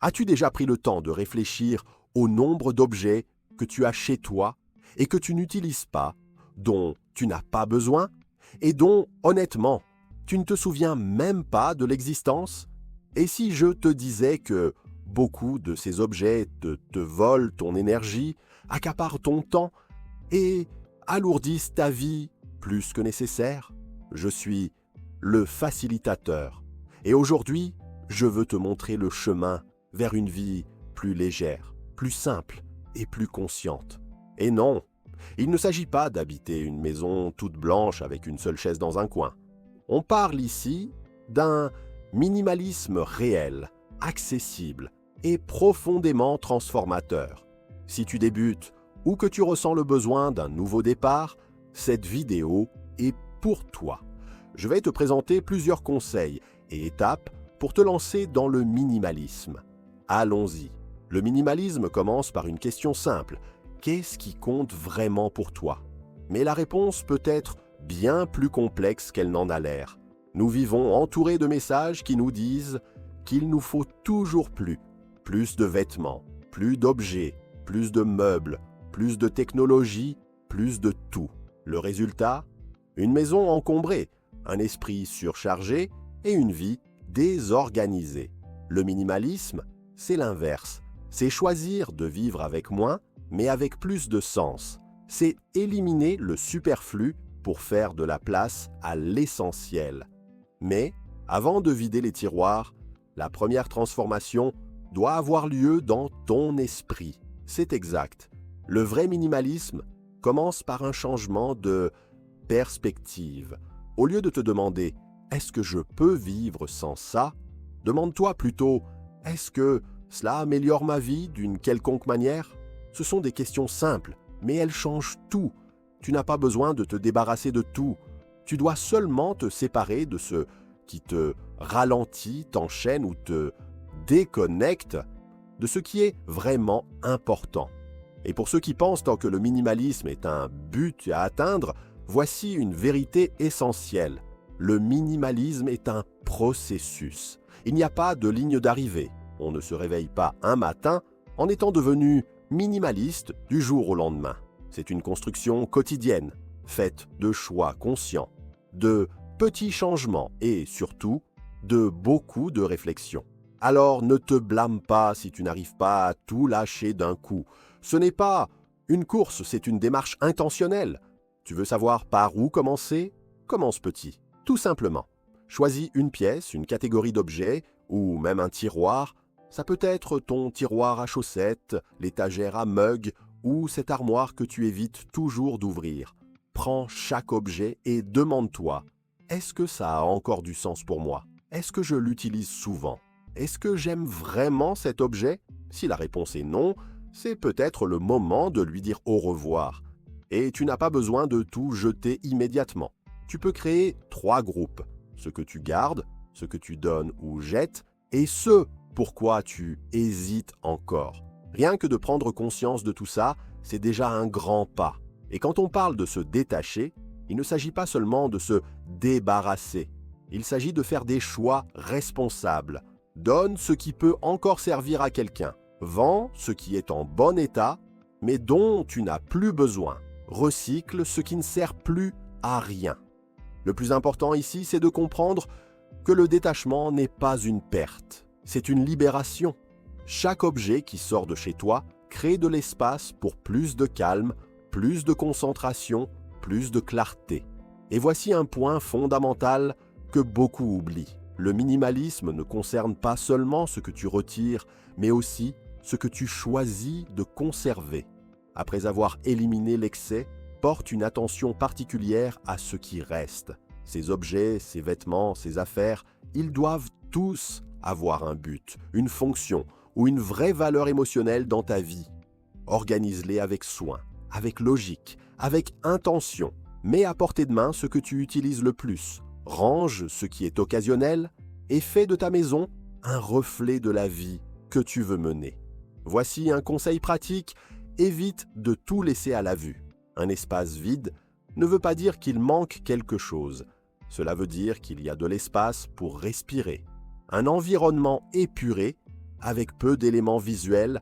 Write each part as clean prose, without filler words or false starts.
As-tu déjà pris le temps de réfléchir au nombre d'objets que tu as chez toi et que tu n'utilises pas, dont tu n'as pas besoin et dont, honnêtement, tu ne te souviens même pas de l'existence? Et si je te disais que beaucoup de ces objets te volent ton énergie, accaparent ton temps et alourdissent ta vie plus que nécessaire? Je suis le facilitateur. Et aujourd'hui, je veux te montrer le chemin vers une vie plus légère, plus simple et plus consciente. Et non, il ne s'agit pas d'habiter une maison toute blanche avec une seule chaise dans un coin. On parle ici d'un minimalisme réel, accessible et profondément transformateur. Si tu débutes ou que tu ressens le besoin d'un nouveau départ, cette vidéo est pour toi. Je vais te présenter plusieurs conseils et étapes pour te lancer dans le minimalisme. Allons-y. Le minimalisme commence par une question simple. Qu'est-ce qui compte vraiment pour toi? Mais la réponse peut être bien plus complexe qu'elle n'en a l'air. Nous vivons entourés de messages qui nous disent qu'il nous faut toujours plus de vêtements, plus d'objets, plus de meubles, plus de technologie, plus de tout. Le résultat? Une maison encombrée, un esprit surchargé et une vie désorganisée. Le minimalisme, c'est l'inverse. C'est choisir de vivre avec moins, mais avec plus de sens. C'est éliminer le superflu pour faire de la place à l'essentiel. Mais, avant de vider les tiroirs, la première transformation doit avoir lieu dans ton esprit. C'est exact. Le vrai minimalisme commence par un changement de perspective. Au lieu de te demander « Est-ce que je peux vivre sans ça ?», demande-toi plutôt « Est-ce que cela améliore ma vie d'une quelconque manière ?» Ce sont des questions simples, mais elles changent tout. Tu n'as pas besoin de te débarrasser de tout. Tu dois seulement te séparer de ce qui te ralentit, t'enchaîne ou te déconnecte de ce qui est vraiment important. Et pour ceux qui pensent que le minimalisme est un but à atteindre, voici une vérité essentielle. Le minimalisme est un processus. Il n'y a pas de ligne d'arrivée. On ne se réveille pas un matin en étant devenu minimaliste du jour au lendemain. C'est une construction quotidienne, faite de choix conscients, de petits changements et surtout de beaucoup de réflexion. Alors ne te blâme pas si tu n'arrives pas à tout lâcher d'un coup. Ce n'est pas une course, c'est une démarche intentionnelle. Tu veux savoir par où commencer? Commence petit, tout simplement. Choisis une pièce, une catégorie d'objets ou même un tiroir. Ça peut être ton tiroir à chaussettes, l'étagère à mugs ou cette armoire que tu évites toujours d'ouvrir. Prends chaque objet et demande-toi, est-ce que ça a encore du sens pour moi? Est-ce que je l'utilise souvent? Est-ce que j'aime vraiment cet objet? Si la réponse est non, c'est peut-être le moment de lui dire au revoir. Et tu n'as pas besoin de tout jeter immédiatement. Tu peux créer 3 groupes, ce que tu gardes, ce que tu donnes ou jettes, et ce pourquoi tu hésites encore. Rien que de prendre conscience de tout ça, c'est déjà un grand pas. Et quand on parle de se détacher, il ne s'agit pas seulement de se débarrasser. Il s'agit de faire des choix responsables. Donne ce qui peut encore servir à quelqu'un. Vends ce qui est en bon état, mais dont tu n'as plus besoin. Recycle ce qui ne sert plus à rien. Le plus important ici, c'est de comprendre que le détachement n'est pas une perte. C'est une libération. Chaque objet qui sort de chez toi crée de l'espace pour plus de calme, plus de concentration, plus de clarté. Et voici un point fondamental que beaucoup oublient. Le minimalisme ne concerne pas seulement ce que tu retires, mais aussi ce que tu choisis de conserver. Après avoir éliminé l'excès, porte une attention particulière à ce qui reste. Ces objets, ces vêtements, ces affaires, ils doivent tous avoir un but, une fonction ou une vraie valeur émotionnelle dans ta vie. Organise-les avec soin, avec logique, avec intention. Mets à portée de main ce que tu utilises le plus. Range ce qui est occasionnel et fais de ta maison un reflet de la vie que tu veux mener. Voici un conseil pratique, évite de tout laisser à la vue. Un espace vide ne veut pas dire qu'il manque quelque chose. Cela veut dire qu'il y a de l'espace pour respirer. Un environnement épuré avec peu d'éléments visuels,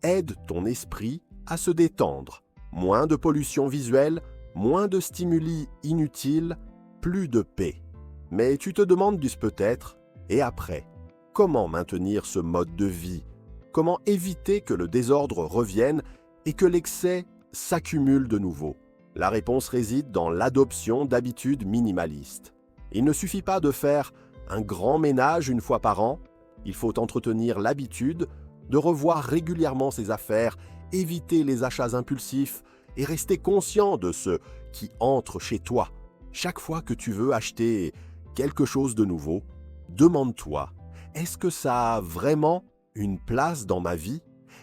aide ton esprit à se détendre. Moins de pollution visuelle, moins de stimuli inutiles, plus de paix. Mais tu te demandes peut-être, et après, comment maintenir ce mode de vie? Comment éviter que le désordre revienne et que l'excès s'accumule de nouveau? La réponse réside dans l'adoption d'habitudes minimalistes. Il ne suffit pas de faire un grand ménage une fois par an, il faut entretenir l'habitude de revoir régulièrement ses affaires, éviter les achats impulsifs et rester conscient de ce qui entre chez toi. Chaque fois que tu veux acheter quelque chose de nouveau, demande-toi, est-ce que ça a vraiment une place dans ma vie?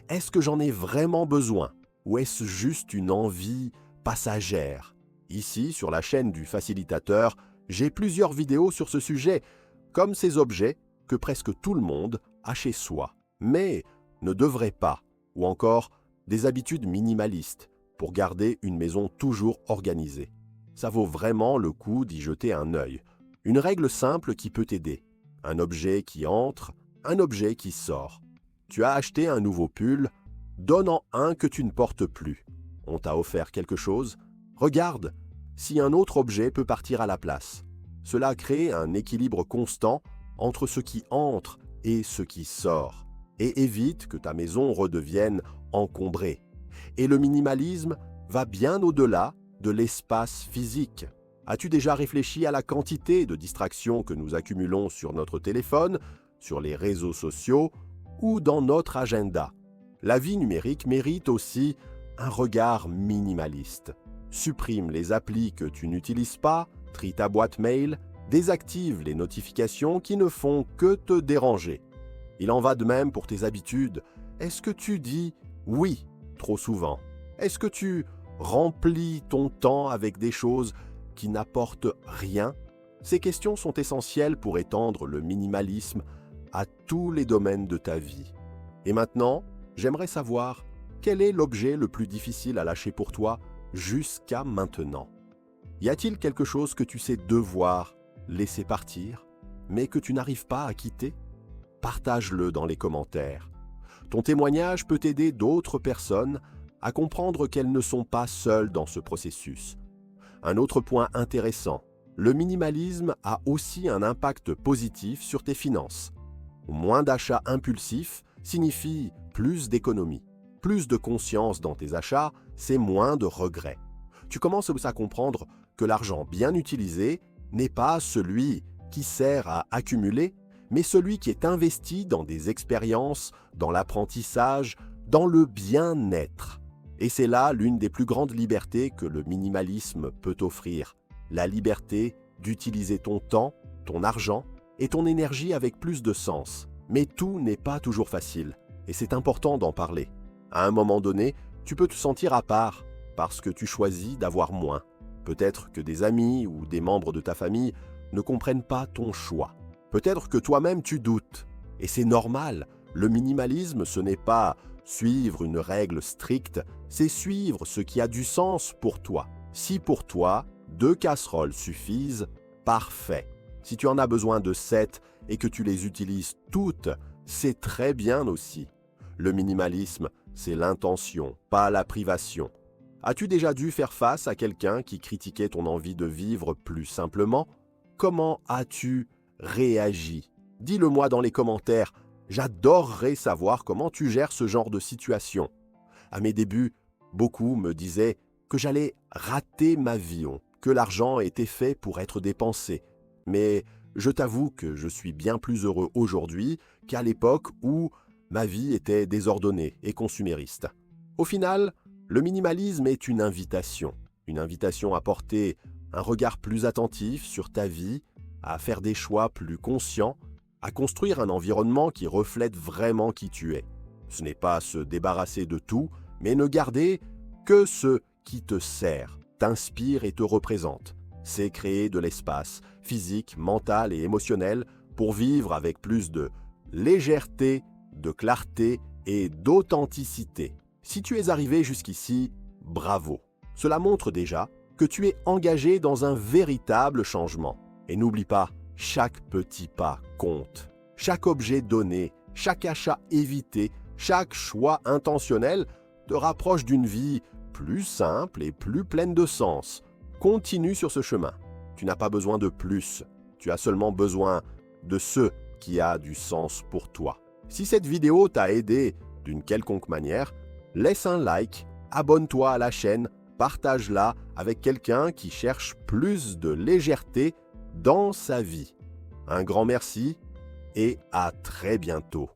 Est-ce que j'en ai vraiment besoin? Ou est-ce juste une envie passagère? Ici, sur la chaîne du facilitateur, j'ai plusieurs vidéos sur ce sujet, comme ces objets que presque tout le monde a chez soi, mais ne devrait pas, ou encore des habitudes minimalistes pour garder une maison toujours organisée. Ça vaut vraiment le coup d'y jeter un œil. Une règle simple qui peut t'aider. Un objet qui entre, un objet qui sort. Tu as acheté un nouveau pull, donne-en un que tu ne portes plus. On t'a offert quelque chose, regarde si un autre objet peut partir à la place. Cela crée un équilibre constant entre ce qui entre et ce qui sort, et évite que ta maison redevienne encombrée. Et le minimalisme va bien au-delà de l'espace physique. As-tu déjà réfléchi à la quantité de distractions que nous accumulons sur notre téléphone, sur les réseaux sociaux ou dans notre agenda? La vie numérique mérite aussi un regard minimaliste. Supprime les applis que tu n'utilises pas, trie ta boîte mail, désactive les notifications qui ne font que te déranger. Il en va de même pour tes habitudes. Est-ce que tu dis « oui » trop souvent? Est-ce que tu remplis ton temps avec des choses qui n'apportent rien? Ces questions sont essentielles pour étendre le minimalisme à tous les domaines de ta vie. Et maintenant, j'aimerais savoir quel est l'objet le plus difficile à lâcher pour toi jusqu'à maintenant. Y a-t-il quelque chose que tu sais devoir laisser partir, mais que tu n'arrives pas à quitter? Partage-le dans les commentaires. Ton témoignage peut aider d'autres personnes à comprendre qu'elles ne sont pas seules dans ce processus. Un autre point intéressant, le minimalisme a aussi un impact positif sur tes finances. Moins d'achats impulsifs signifie plus d'économie. Plus de conscience dans tes achats, c'est moins de regrets. Tu commences à comprendre que l'argent bien utilisé n'est pas celui qui sert à accumuler, mais celui qui est investi dans des expériences, dans l'apprentissage, dans le bien-être. Et c'est là l'une des plus grandes libertés que le minimalisme peut t'offrir. La liberté d'utiliser ton temps, ton argent et ton énergie avec plus de sens. Mais tout n'est pas toujours facile, et c'est important d'en parler. À un moment donné, tu peux te sentir à part, parce que tu choisis d'avoir moins. Peut-être que des amis ou des membres de ta famille ne comprennent pas ton choix. Peut-être que toi-même tu doutes. Et c'est normal, le minimalisme ce n'est pas suivre une règle stricte, c'est suivre ce qui a du sens pour toi. Si pour toi, 2 casseroles suffisent, parfait. Si tu en as besoin de 7 et que tu les utilises toutes, c'est très bien aussi. Le minimalisme, c'est l'intention, pas la privation. As-tu déjà dû faire face à quelqu'un qui critiquait ton envie de vivre plus simplement? Comment as-tu réagi? Dis-le-moi dans les commentaires. J'adorerais savoir comment tu gères ce genre de situation. À mes débuts, beaucoup me disaient que j'allais rater ma vie, que l'argent était fait pour être dépensé. Mais je t'avoue que je suis bien plus heureux aujourd'hui qu'à l'époque où ma vie était désordonnée et consumériste. Au final, le minimalisme est une invitation à porter un regard plus attentif sur ta vie, à faire des choix plus conscients, à construire un environnement qui reflète vraiment qui tu es. Ce n'est pas se débarrasser de tout, mais ne garder que ce qui te sert, t'inspire et te représente. C'est créer de l'espace physique, mental et émotionnel pour vivre avec plus de légèreté, de clarté et d'authenticité. Si tu es arrivé jusqu'ici, bravo. Cela montre déjà que tu es engagé dans un véritable changement. Et n'oublie pas, chaque petit pas compte. Chaque objet donné, chaque achat évité, chaque choix intentionnel te rapproche d'une vie plus simple et plus pleine de sens. Continue sur ce chemin. Tu n'as pas besoin de plus. Tu as seulement besoin de ce qui a du sens pour toi. Si cette vidéo t'a aidé d'une quelconque manière, laisse un like, abonne-toi à la chaîne, partage-la avec quelqu'un qui cherche plus de légèreté dans sa vie. Un grand merci et à très bientôt.